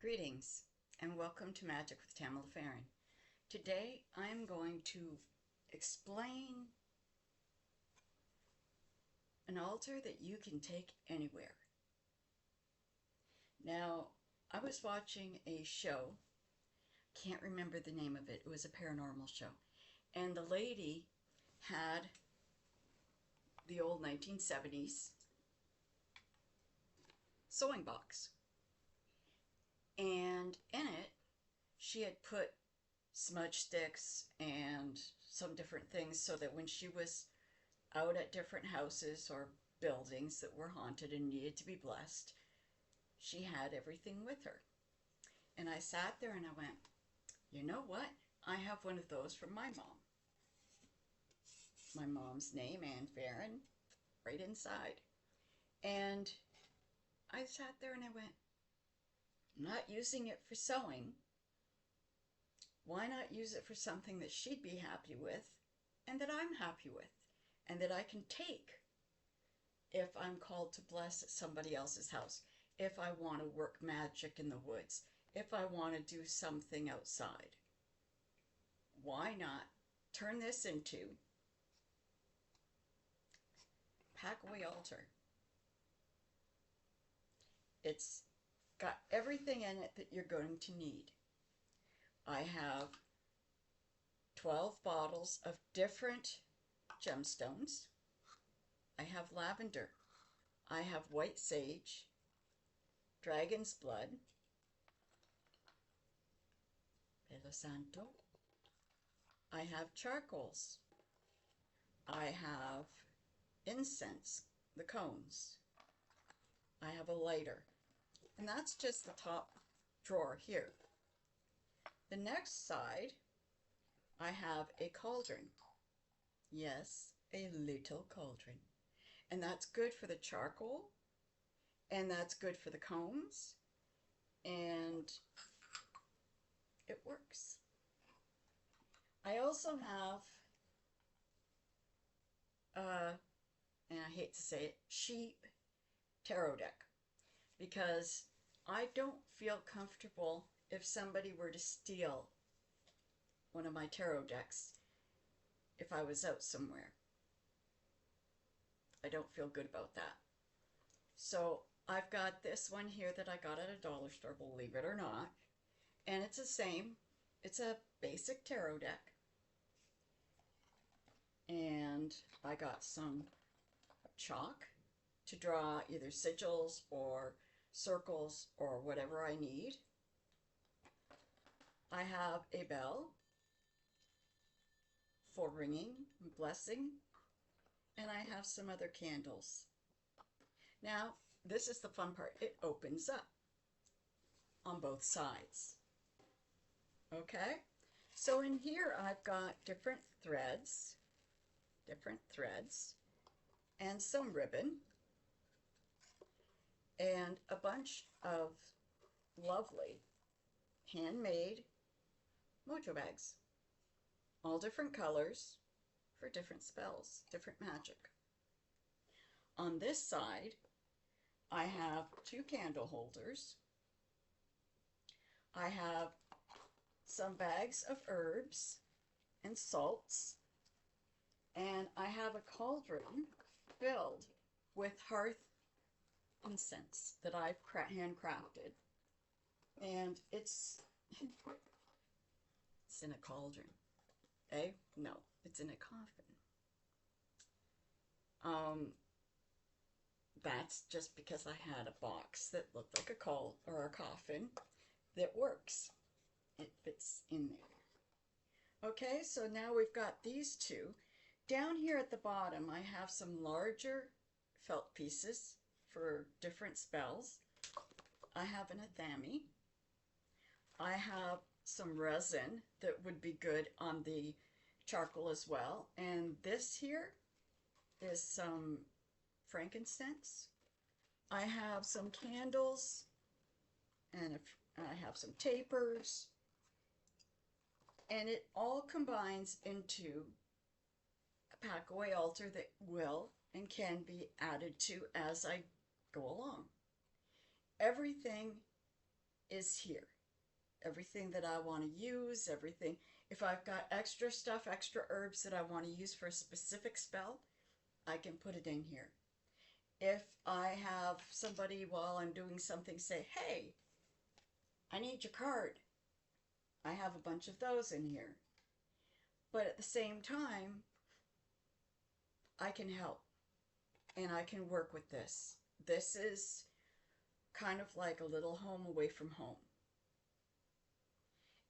Greetings and welcome to Magic with Tamala Farron. Today I am going to explain an altar that you can take anywhere. Now, I was watching a show, can't remember the name of it, it was a paranormal show, and the lady had the old 1970s sewing box. And in it, she had put smudge sticks and some different things so that when she was out at different houses or buildings that were haunted and needed to be blessed, she had everything with her. And I sat there and I went, you know what? I have one of those from my mom. My mom's name, Ann Farron, right inside. And I sat there and I went, I'm not using it for sewing. Why not use it for something that she'd be happy with and that I'm happy with and that I can take if I'm called to bless at somebody else's house, if I want to work magic in the woods, if I want to do something outside. Why not turn this into Packaway altar? It's got everything in it that you're going to need. I have 12 bottles of different gemstones. I have lavender. I have white sage, dragon's blood, Palo Santo. I have charcoals. I have incense, the cones. I have a lighter. And that's just the top drawer here. The next side, I have a cauldron. Yes, a little cauldron. And that's good for the charcoal, and that's good for the cones, and it works. I also have, and I hate to say it, sheep tarot deck, because I don't feel comfortable if somebody were to steal one of my tarot decks if I was out somewhere. I don't feel good about that. So I've got this one here that I got at a dollar store, believe it or not, and it's the same. It's a basic tarot deck, and I got some chalk to draw either sigils or circles or whatever I need. I have a bell for ringing and blessing, and I have some other candles. Now, this is the fun part. It opens up on both sides. Okay? So in here I've got different threads, and some ribbon, and a bunch of lovely handmade mojo bags, all different colors for different spells, different magic. On this side, I have 2 candle holders. I have some bags of herbs and salts, and I have a cauldron filled with hearth incense that I've handcrafted, and it's in a cauldron. Eh? No, it's in a coffin. That's just because I had a box that looked like a coffin that works. It fits in there. Okay, so now we've got these two. Down here at the bottom, I have some larger felt pieces for different spells. I have an athame. I have some resin that would be good on the charcoal as well. And this here is some frankincense. I have some candles, and I have some tapers, and it all combines into a packaway altar that will and can be added to as I go along. Everything is here. Everything that I want to use, everything. If I've got extra stuff, extra herbs that I want to use for a specific spell, I can put it in here. If I have somebody while I'm doing something say, hey, I need your card, I have a bunch of those in here. But at the same time, I can help and I can work with this. This is kind of like a little home away from home.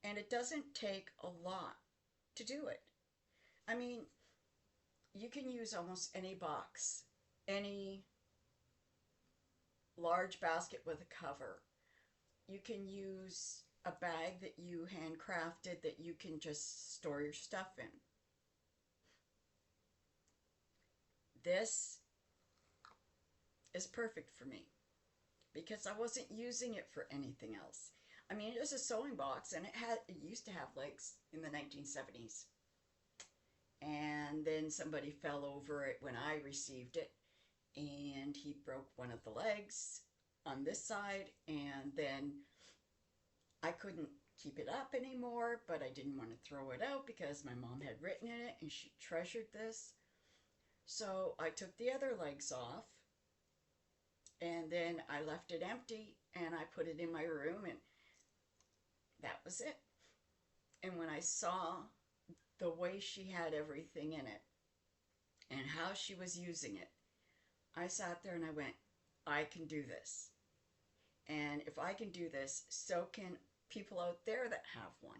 And it doesn't take a lot to do it. I mean, you can use almost any box, any large basket with a cover. You can use a bag that you handcrafted that you can just store your stuff in. This is perfect for me because I wasn't using it for anything else. I mean, it was a sewing box and it used to have legs in the 1970s. And then somebody fell over it when I received it and he broke one of the legs on this side, and then I couldn't keep it up anymore, but I didn't want to throw it out because my mom had written in it and she treasured this. So I took the other legs off and then I left it empty and I put it in my room, and that was it. And when I saw the way she had everything in it and how she was using it, I sat there and I went, I can do this. And if I can do this, so can people out there that have one.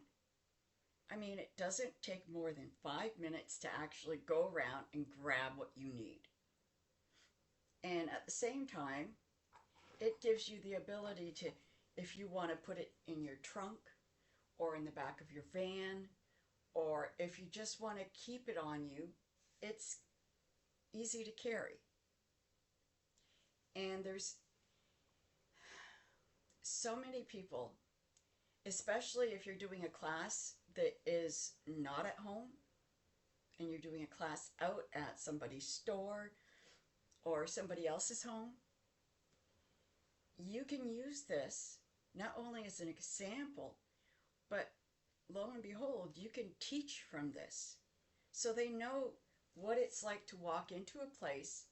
I mean, it doesn't take more than 5 minutes to actually go around and grab what you need. And at the same time, it gives you the ability to, if you want to put it in your trunk or in the back of your van, or if you just want to keep it on you, it's easy to carry. And there's so many people, especially if you're doing a class that is not at home and you're doing a class out at somebody's store or somebody else's home, you can use this not only as an example, but lo and behold, you can teach from this. So they know what it's like to walk into a place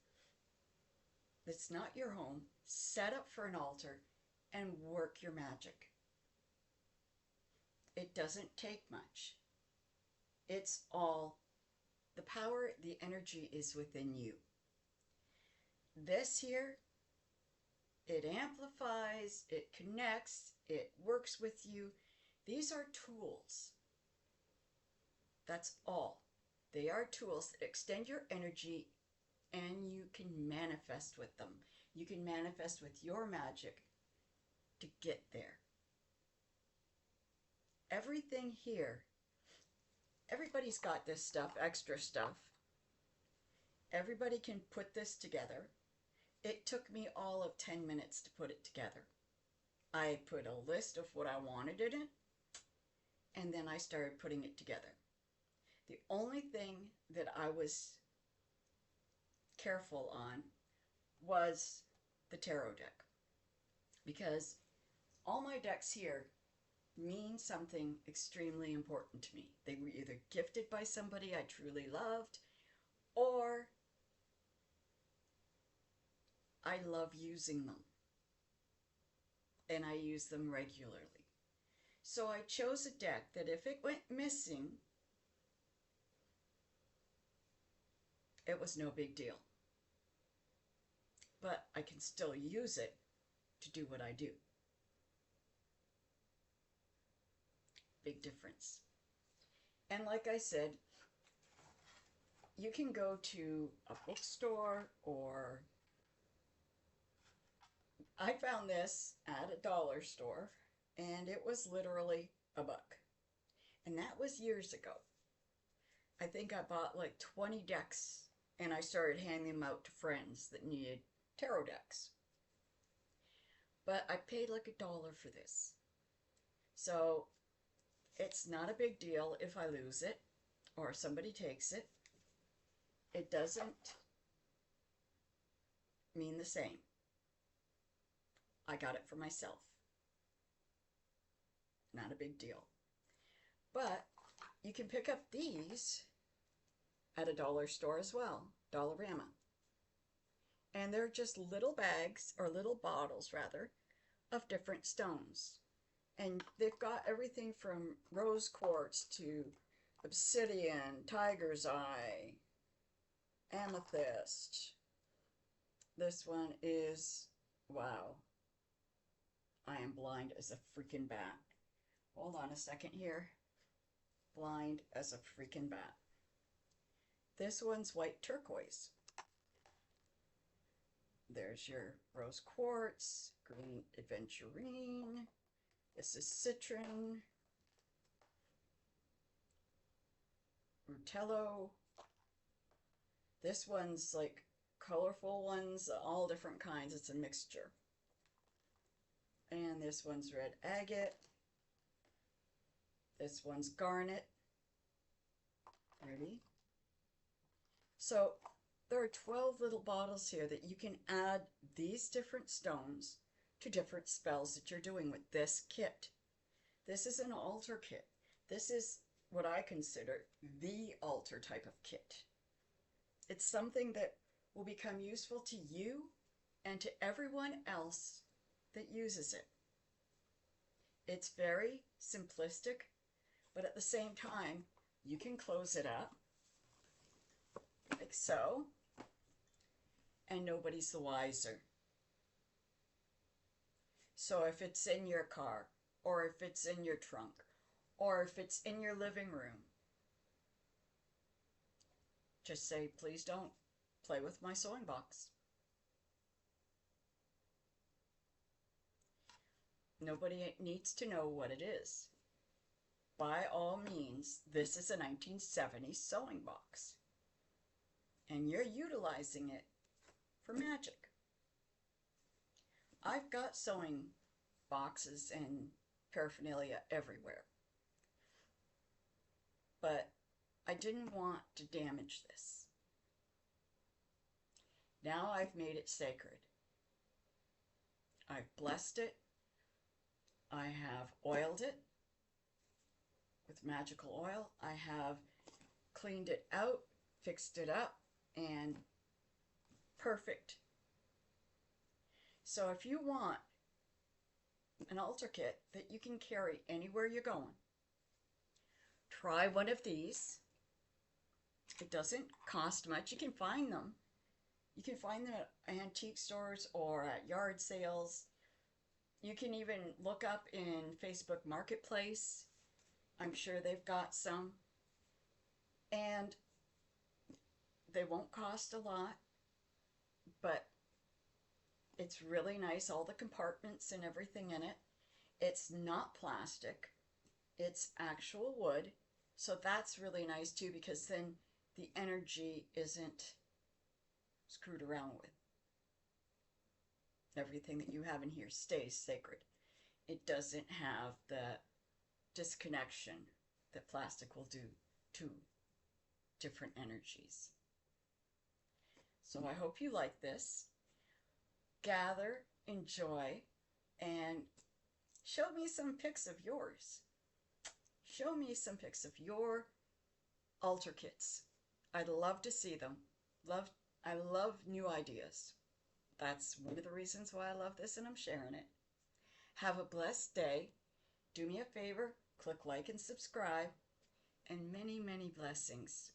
that's not your home, set up for an altar, and work your magic. It doesn't take much. It's all, the power, the energy is within you. This here, it amplifies, it connects, it works with you. These are tools. That's all. They are tools that extend your energy and you can manifest with them. You can manifest with your magic to get there. Everything here, everybody's got this stuff, extra stuff. Everybody can put this together. It took me all of 10 minutes to put it together. I put a list of what I wanted in it, and then I started putting it together. The only thing that I was careful on was the tarot deck, because all my decks here mean something extremely important to me. They were either gifted by somebody I truly loved, or I love using them, and I use them regularly. So I chose a deck that if it went missing, it was no big deal. But I can still use it to do what I do. Big difference. And like I said, you can go to a bookstore, or I found this at a dollar store and it was literally $1. And that was years ago. I think I bought like 20 decks and I started handing them out to friends that needed tarot decks. But I paid like $1 for this. So it's not a big deal if I lose it or somebody takes it. It doesn't mean the same. I got it for myself. not a big deal. But you can pick up these at a dollar store as well, Dollarama. And they're just little bags, or little bottles rather, of different stones. And they've got everything from rose quartz to obsidian, tiger's eye, amethyst. This one is, wow, I am blind as a freaking bat. Hold on a second here. Blind as a freaking bat. This one's white turquoise. There's your rose quartz, green aventurine. This is citron, rutello. This one's like colorful ones, all different kinds. It's a mixture. And this one's red agate. This one's garnet. Ready? So there are 12 little bottles here that you can add these different stones to different spells that you're doing with this kit. This is an altar kit. This is what I consider the altar type of kit. It's something that will become useful to you and to everyone else that uses it. It's very simplistic, but at the same time, you can close it up like so, and nobody's the wiser. So if it's in your car, or if it's in your trunk, or if it's in your living room, just say, please don't play with my sewing box. Nobody needs to know what it is. By all means, this is a 1970s sewing box. And you're utilizing it for magic. I've got sewing boxes and paraphernalia everywhere. But I didn't want to damage this. Now I've made it sacred. I've blessed it. I have oiled it with magical oil. I have cleaned it out, fixed it up, and perfect. So if you want an altar kit that you can carry anywhere you're going, try one of these. It doesn't cost much. You can find them. You can find them at antique stores or at yard sales. You can even look up in Facebook Marketplace. I'm sure they've got some. And they won't cost a lot, but it's really nice. All the compartments and everything in it. It's not plastic. It's actual wood. So that's really nice too, because then the energy isn't screwed around with. Everything that you have in here stays sacred. It doesn't have the disconnection that plastic will do to different energies. So I hope you like this. Gather, enjoy, and show me some pics of yours. Show me some pics of your altar kits. I'd love to see them. I love new ideas. That's one of the reasons why I love this, and I'm sharing it. Have a blessed day. Do me a favor, click like and subscribe, and many, many blessings.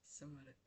Somewhat.